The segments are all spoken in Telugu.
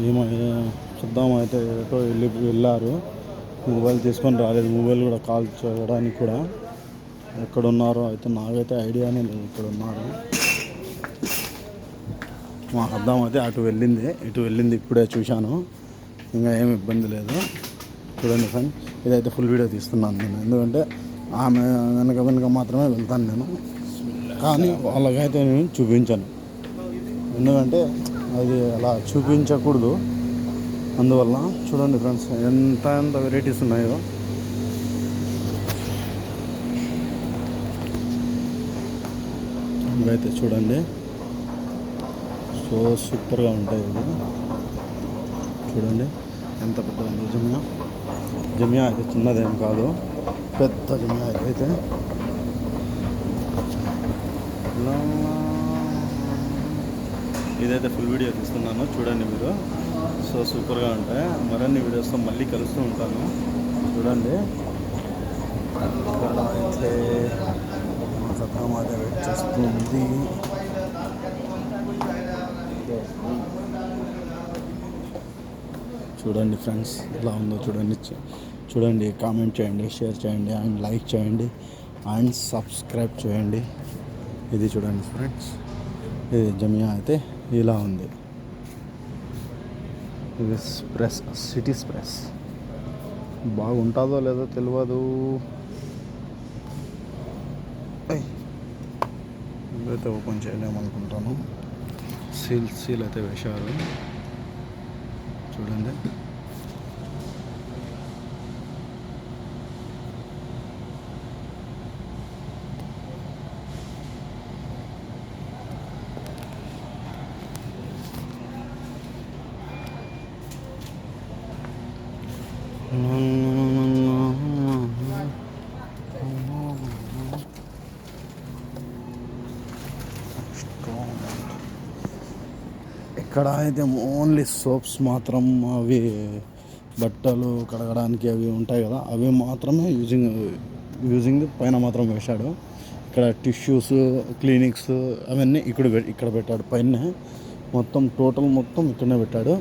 ఏమో చూద్దాం అయితే ఎటో వెళ్ళారు. మొబైల్ తీసుకొని రాలేదు. మొబైల్ కూడా కాల్ చేయడానికి కూడా ఎక్కడున్నారో అయితే నాకైతే ఐడియానే లేదు. ఇక్కడ ఉన్నారు. మా అద్దం అయితే అటు వెళ్ళింది ఇప్పుడే చూశాను. ఇంకా ఏమి ఇబ్బంది లేదు. చూడండి ఫ్రెండ్, ఇదైతే ఫుల్ వీడియో తీస్తున్నాను నేను. ఎందుకంటే ఆమె వెనక మాత్రమే వెళ్తాను నేను. కానీ వాళ్ళకైతే నేను చూపించాను. ఎందుకంటే అది అలా చూపించకూడదు. అందువల్ల చూడండి ఫ్రెండ్స్, ఎంత వెరైటీస్ ఉన్నాయో. ఇవైతే చూడండి, సో సూపర్గా ఉంటాయి ఇవి. చూడండి ఎంత పెద్ద జమియా అయితే చిన్నదేం కాదు, పెద్ద జమియా అయితే. ఇదైతే ఫుల్ వీడియో తీస్తున్నాను, చూడండి మీరు. సో సూపర్గా ఉంటాయి. మరిన్ని వీడియోస్తో మళ్ళీ కలుస్తూ ఉంటాను. చూడండి ఇక్కడ అయితే మా సతమాత వెయిట్ చేస్తుంది. చూడండి ఫ్రెండ్స్ ఎలా ఉందో చూడండి. కామెంట్ చేయండి, షేర్ చేయండి, అండ్ లైక్ చేయండి, అండ్ సబ్స్క్రైబ్ చేయండి. ఇది చూడండి ఫ్రెండ్స్, ఇది జమియా అయితే ఇలా ఉంది. ఇది సిటీ స్ప్రెస్ బాగుంటుందో లేదో తెలియదు. ఇదైతే ఓపెన్ చేయలేమనుకుంటాను. సీల్ అయితే వేశారు. చూడండి ఇక్కడ అయితే ఓన్లీ సోప్స్ మాత్రం, అవి బట్టలు కడగడానికి అవి ఉంటాయి కదా, అవి మాత్రమే యూజింగ్ పైన మాత్రం వేశాడు. ఇక్కడ టిష్యూస్, క్లినిక్స్ అవన్నీ ఇక్కడ పెట్టాడు పైన. టోటల్ మొత్తం ఇక్కడనే పెట్టాడు.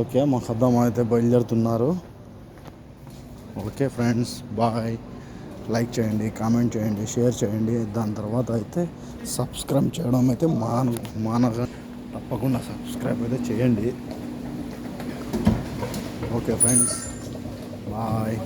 ఓకే, మా ఖద్దం అయితే బయలుదేరుతున్నారు. Okay friends, bye. లైక్ చేయండి, కామెంట్ చేయండి, షేర్ చేయండి. దాని తర్వాత అయితే సబ్స్క్రైబ్ చేయడం అయితే మానగా తప్పకుండా సబ్స్క్రైబ్ అయితే చేయండి. Okay friends, bye.